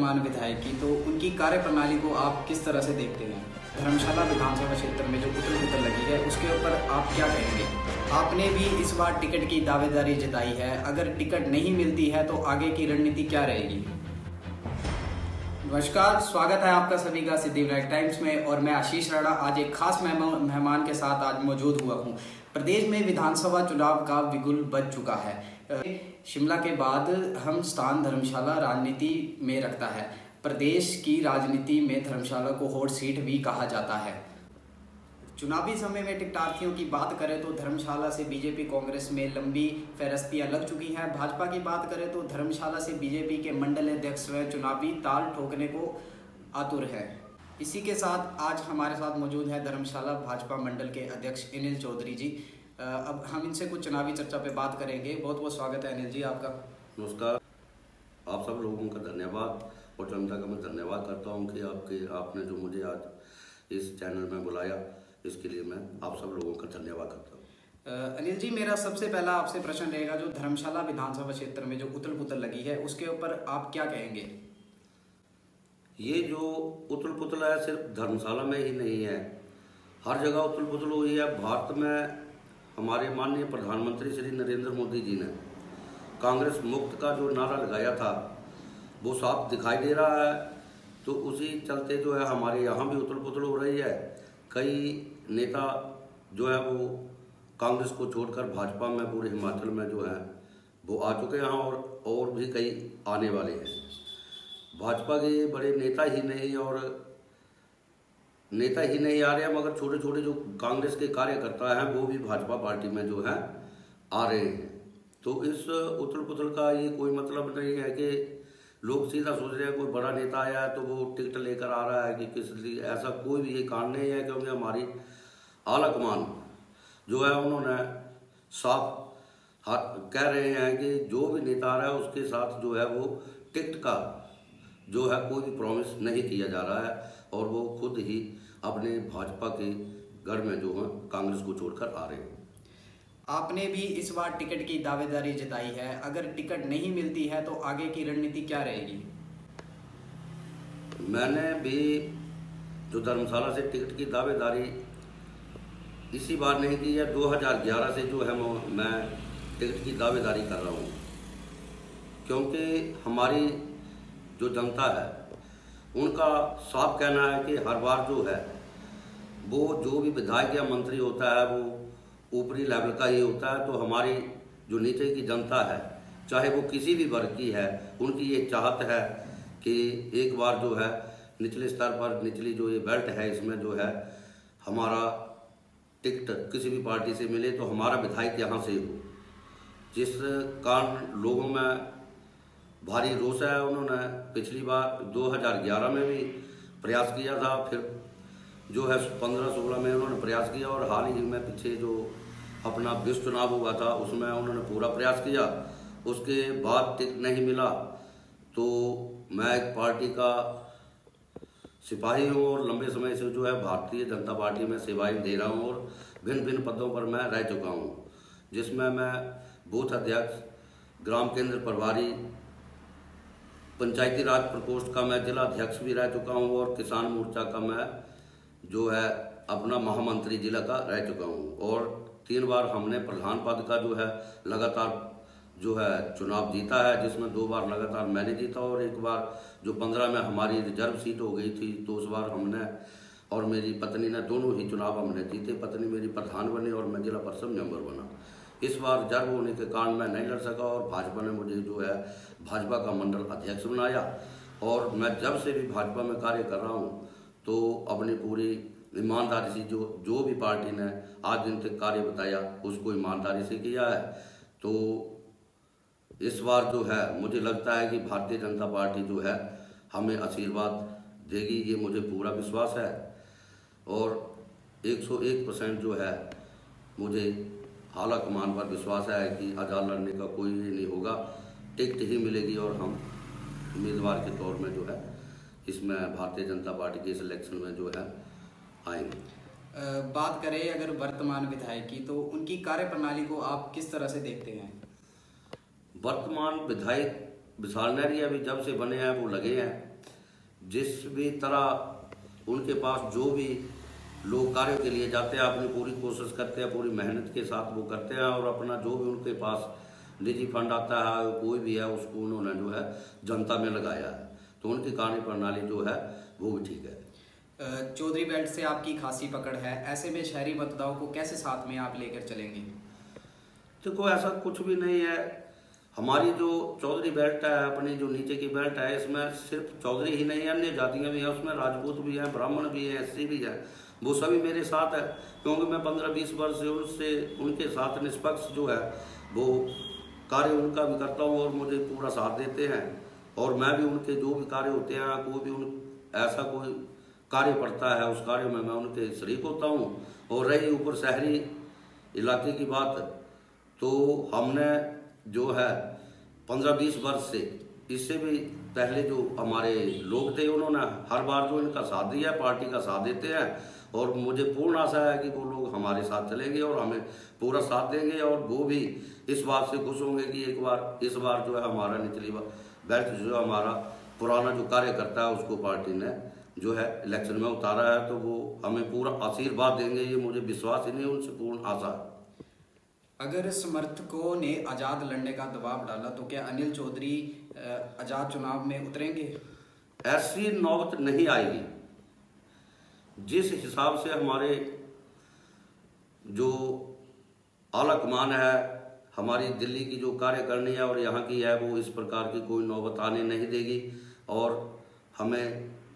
वर्तमान विधायक की, तो उनकी कार्यप्रणाली को आप किस तरह से देखते हैं? धर्मशाला विधानसभा क्षेत्र में जो उथल पुथल लगी है उसके ऊपर आप क्या कहेंगे? आपने भी इस बार टिकट की दावेदारी जताई है, अगर टिकट नहीं मिलती है तो आगे की रणनीति क्या रहेगी? नमस्कार, स्वागत है आपका सभी का सिद्धिविनायक टाइम्स में। और मैं आशीष राणा आज एक खास मेहमान के साथ आज मौजूद हुआ हूं। प्रदेश में विधानसभा चुनाव का बिगुल बज चुका है। शिमला के बाद हम स्थान धर्मशाला राजनीति में रखता है। प्रदेश की राजनीति में धर्मशाला को हॉट सीट भी कहा जाता है। चुनावी समय में टिकटार्थियों की बात करें तो धर्मशाला से बीजेपी कांग्रेस में लंबी फहरिस्तियां लग चुकी हैं। भाजपा की बात करें तो धर्मशाला से बीजेपी के मंडल अध्यक्ष व चुनावी ताल ठोकने को आतुर है। इसी के साथ आज हमारे साथ मौजूद है धर्मशाला भाजपा मंडल के अध्यक्ष अनिल चौधरी जी। अब हम इनसे कुछ चुनावी चर्चा पे बात करेंगे। बहुत बहुत स्वागत है अनिल जी आपका। नमस्कार। आप सब लोगों का धन्यवाद और जनता का मैं धन्यवाद करता हूं कि आपने जो मुझे आज इस चैनल में बुलाया, इसके लिए मैं आप सब लोगों का धन्यवाद करता हूं। अनिल जी, मेरा सबसे पहला आपसे प्रश्न रहेगा, जो धर्मशाला विधानसभा क्षेत्र में जो उथल पुथल लगी है उसके ऊपर आप क्या कहेंगे? ये जो उथल पुथल है सिर्फ धर्मशाला में ही नहीं है, हर जगह उथल पुथल हुई है। भारत में हमारे माननीय प्रधानमंत्री श्री नरेंद्र मोदी जी ने कांग्रेस मुक्त का जो नारा लगाया था वो साफ दिखाई दे रहा है। तो उसी चलते जो है हमारे यहाँ भी उथल पुथल हो रही है। कई नेता जो है वो कांग्रेस को छोड़कर भाजपा में, पूरे हिमाचल में जो है वो आ चुके हैं और भी कई आने वाले हैं। भाजपा के बड़े नेता ही नहीं आ रहे हैं, मगर छोटे छोटे जो कांग्रेस के कार्यकर्ता हैं वो भी भाजपा पार्टी में जो है आ रहे हैं। तो इस उथल पुथल का ये कोई मतलब नहीं है कि लोग सीधा सोच रहे हैं कोई बड़ा नेता आया है तो वो टिकट लेकर आ रहा है कि किस लिए, ऐसा कोई भी ये कारण नहीं है। क्योंकि हमारी आला कमान जो है उन्होंने साफ कह रहे हैं कि जो भी नेता आ रहा है उसके साथ जो है वो टिकट का जो है कोई भी प्रॉमिस नहीं किया जा रहा है, और वो खुद ही अपने भाजपा के घर में जो है कांग्रेस को छोड़कर आ रहे हैं। आपने भी इस बार टिकट की दावेदारी जताई है, अगर टिकट नहीं मिलती है तो आगे की रणनीति क्या रहेगी? मैंने भी जो धर्मशाला से टिकट की दावेदारी इसी बार नहीं की है, 2011 से जो है मैं टिकट की दावेदारी कर रहा हूँ। क्योंकि हमारी जो जनता है उनका साफ कहना है कि हर बार जो है वो जो भी विधायक या मंत्री होता है वो ऊपरी लेवल का ही होता है। तो हमारी जो नीचे की जनता है, चाहे वो किसी भी वर्ग की है, उनकी ये चाहत है कि एक बार जो है निचले स्तर पर, निचली जो ये बेल्ट है इसमें जो है हमारा टिकट किसी भी पार्टी से मिले तो हमारा विधायक यहाँ से हो। जिस कारण लोगों में भारी रोष है। उन्होंने पिछली बार 2011 में भी प्रयास किया था, फिर जो है 15-16 में उन्होंने प्रयास किया, और हाल ही में पीछे जो अपना विश्व चुनाव हुआ था उसमें उन्होंने पूरा प्रयास किया। उसके बाद टिकट नहीं मिला तो मैं एक पार्टी का सिपाही हूँ और लंबे समय से जो है भारतीय जनता पार्टी में सेवाएं दे रहा हूँ और भिन्न भिन्न पदों पर मैं रह चुका हूँ, जिसमें मैं बूथ अध्यक्ष, ग्राम केंद्र प्रभारी, पंचायती राज प्रकोष्ठ का मैं जिला अध्यक्ष भी रह चुका हूँ, और किसान मोर्चा का मैं जो है अपना महामंत्री जिला का रह चुका हूँ। और 3 बार हमने प्रधान पद का जो है लगातार जो है चुनाव जीता है, जिसमें 2 बार लगातार मैंने जीता, और एक बार जो 15 में हमारी रिजर्व सीट हो गई थी तो उस बार हमने और मेरी पत्नी ने दोनों ही चुनाव हमने जीते। पत्नी मेरी प्रधान बनी और मैं जिला परिषद मेंबर बना। इस बार रिजर्व होने के कारण मैं नहीं लड़ सका और भाजपा ने मुझे जो है भाजपा का मंडल अध्यक्ष बनाया। और मैं जब से भी भाजपा में कार्य कर रहा हूँ तो अपनी पूरी ईमानदारी से जो भी पार्टी ने आज दिन तक कार्य बताया उसको ईमानदारी से किया है। तो इस बार जो है मुझे लगता है कि भारतीय जनता पार्टी जो है हमें आशीर्वाद देगी, ये मुझे पूरा विश्वास है। और 101% जो है मुझे आला कमान पर विश्वास है कि आजाद लड़ने का कोई नहीं होगा, टिकट ही मिलेगी और हम उम्मीदवार के तौर में जो है इसमें भारतीय जनता पार्टी के इस इलेक्शन में जो है आएंगे। बात करें अगर वर्तमान विधायक की, तो उनकी कार्यप्रणाली को आप किस तरह से देखते हैं? वर्तमान विधायक विशाल नेहरिया भी जब से बने हैं वो लगे हैं जिस भी तरह उनके पास जो भी लोग कार्य के लिए जाते हैं, अपनी पूरी कोशिश करते हैं, पूरी मेहनत के साथ वो करते हैं और अपना जो भी उनके पास निजी फंड आता है कोई भी है उसको उन्होंने जो है जनता में लगाया है। तो उनकी कार्य प्रणाली जो है वो भी ठीक है। चौधरी बेल्ट से आपकी खासी पकड़ है, ऐसे में शहरी मतदाताओं को कैसे साथ में आप लेकर चलेंगे? देखो ऐसा कुछ भी नहीं है। हमारी जो चौधरी बेल्ट है, अपनी जो नीचे की बेल्ट है, इसमें सिर्फ चौधरी ही नहीं है, अन्य जातियां भी हैं, उसमें राजपूत भी हैं, ब्राह्मण भी हैं, एससी भी हैं, वो सभी मेरे साथ है। क्योंकि मैं 15-20 वर्ष से उनके साथ निष्पक्ष जो है वो कार्य उनका भी करता हूँ और मुझे पूरा साथ देते हैं। और मैं भी उनके जो भी कार्य होते हैं, कोई भी उन ऐसा कोई कार्य पड़ता है उस कार्य में मैं उनके शरीक होता हूँ। और रही ऊपर शहरी इलाके की बात, तो हमने जो है 15-20 वर्ष से, इससे भी पहले जो हमारे लोग थे उन्होंने हर बार जो इनका साथ दिया है, पार्टी का साथ देते हैं। और मुझे पूर्ण आशा है कि वो लोग हमारे साथ चलेंगे और हमें पूरा साथ देंगे। और वो भी इस बात से खुश होंगे कि इस बार जो है हमारा निचली बेल्ट जो हमारा पुराना जो कार्य करता है उसको पार्टी ने जो है इलेक्शन में उतारा है, तो वो हमें पूरा आशीर्वाद देंगे, ये मुझे विश्वास ही नहीं, उनसे पूर्ण आशा है। अगर समर्थकों ने आज़ाद लड़ने का दबाव डाला तो क्या अनिल चौधरी आज़ाद चुनाव में उतरेंगे? ऐसी नौबत नहीं आएगी। जिस हिसाब से हमारे जो आला कमान है, हमारी दिल्ली की जो कार्यकारिणी है और यहाँ की है, वो इस प्रकार की कोई नौबत आने नहीं देगी। और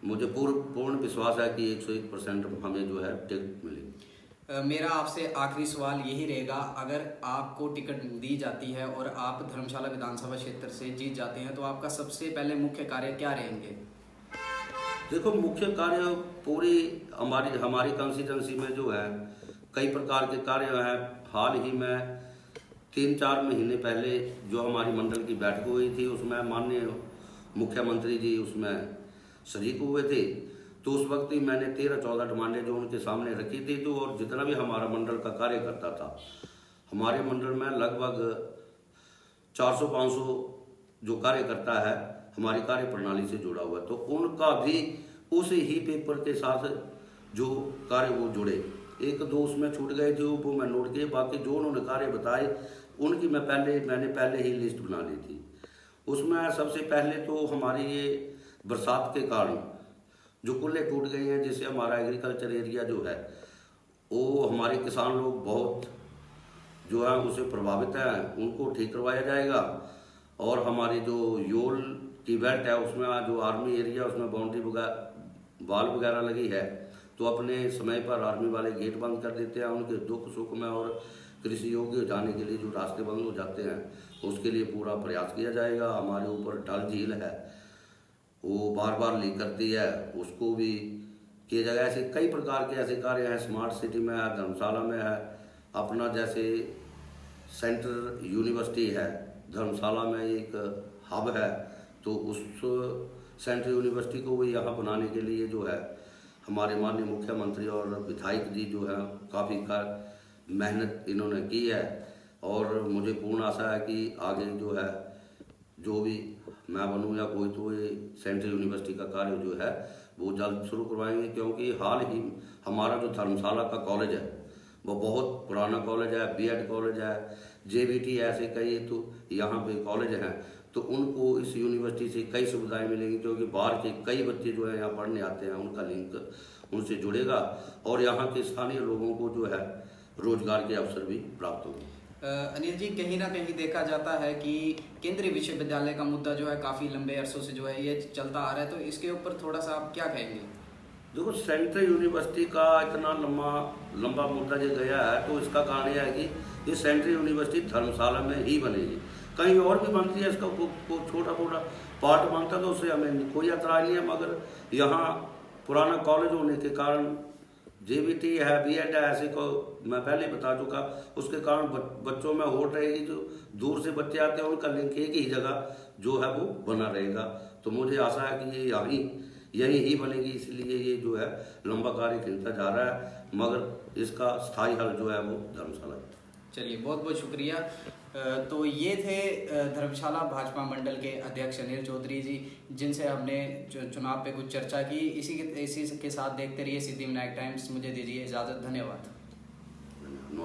मुझे पूर्ण विश्वास है कि 101% हमें जो है टिकट मिलेगी। मेरा आपसे आखिरी सवाल यही रहेगा, अगर आपको टिकट दी जाती है और आप धर्मशाला विधानसभा क्षेत्र से जीत जाते हैं तो आपका सबसे पहले मुख्य कार्य क्या रहेंगे? देखो, मुख्य कार्य पूरी हमारी कंस्टिट्यूंसी में जो है कई प्रकार के कार्य हैं। हाल ही में 3-4 महीने पहले जो हमारी मंडल की बैठक हुई थी, उसमें माननीय मुख्यमंत्री जी उसमें शरीक हुए थे। तो उस वक्त ही मैंने 13-14 डिमांडें जो उनके सामने रखी थी। तो और जितना भी हमारा मंडल का कार्य करता था, हमारे मंडल में लगभग 400-500 जो कार्यकर्ता है हमारी कार्य प्रणाली से जुड़ा हुआ है, तो उनका भी उस ही पेपर के साथ जो कार्य वो जुड़े। 1-2 उसमें छूट गए थे, वो मैं नोट किए। बाकी जो उन्होंने कार्य बताए उनकी मैंने पहले ही लिस्ट बना ली थी। उसमें सबसे पहले तो हमारी ये बरसात के कारण जो कुल्ले टूट गए हैं, जिससे हमारा एग्रीकल्चर एरिया जो है वो हमारे किसान लोग बहुत जो है उससे प्रभावित हैं, उनको ठीक करवाया जाएगा। और हमारी जो योल की बेल्ट है उसमें जो आर्मी एरिया उसमें बाउंड्री वाल वगैरह लगी है, तो अपने समय पर आर्मी वाले गेट बंद कर देते हैं। उनके दुख सुख में और कृषि योग्य जाने के लिए जो रास्ते बंद हो जाते हैं उसके लिए पूरा प्रयास किया जाएगा। हमारे ऊपर डल झील है, वो बार लीक करती है, उसको भी किया जाएगा। ऐसे कई प्रकार के ऐसे कार्य हैं। स्मार्ट सिटी में है, धर्मशाला में है, अपना जैसे सेंट्रल यूनिवर्सिटी है धर्मशाला में, एक हब है, तो उस सेंट्रल यूनिवर्सिटी को भी यहाँ बनाने के लिए जो है हमारे माननीय मुख्यमंत्री और विधायक जी जो है काफ़ी मेहनत इन्होंने की है। और मुझे पूर्ण आशा है कि आगे जो है जो भी मैं बनूं या कोई, तो ये सेंट्रल यूनिवर्सिटी का कार्य जो है वो जल्द शुरू करवाएंगे। क्योंकि हाल ही हमारा जो धर्मशाला का कॉलेज है वो बहुत पुराना कॉलेज है, बीएड कॉलेज है, जेबीटी ऐसे कई तो यहाँ पे कॉलेज हैं, तो उनको इस यूनिवर्सिटी से कई सुविधाएं मिलेंगी। क्योंकि बाहर के कई बच्चे जो है यहाँ पढ़ने आते हैं, उनका लिंक उनसे जुड़ेगा और यहाँ के स्थानीय लोगों को जो है रोजगार के अवसर भी प्राप्त होंगे। अनिल जी, कहीं ना कहीं देखा जाता है कि केंद्रीय विश्वविद्यालय का मुद्दा जो है काफ़ी लंबे अरसों से जो है ये चलता आ रहा है, तो इसके ऊपर थोड़ा सा आप क्या कहेंगे? देखो, सेंट्रल यूनिवर्सिटी का इतना लंबा मुद्दा जो गया है, तो इसका कारण यह है कि ये सेंट्रल यूनिवर्सिटी धर्मशाला में ही बनेगी। कहीं और भी बनती है, इसका छोटा मोटा पार्ट बनता है तो उससे हमें कोई एतराज़ नहीं है। मगर यहाँ पुराना कॉलेज होने के कारण जेबीटी है, बीएड है, ऐसे को मैं पहले बता चुका, उसके कारण बच्चों में होड़ रहेगी। जो दूर से बच्चे आते हैं उनका लिंक एक ही जगह जो है वो बना रहेगा। तो मुझे आशा है कि ये यही ही बनेगी, इसलिए ये जो है लंबा कार्य खिलता जा रहा है, मगर इसका स्थायी हल जो है वो धर्मशाला है। चलिए, बहुत बहुत शुक्रिया। तो ये थे धर्मशाला भाजपा मंडल के अध्यक्ष अनिल चौधरी जी, जिनसे हमने चुनाव पे कुछ चर्चा की। इसी के साथ देखते रहिए सिद्धिविनायक टाइम्स। मुझे दीजिए इजाज़त, धन्यवाद।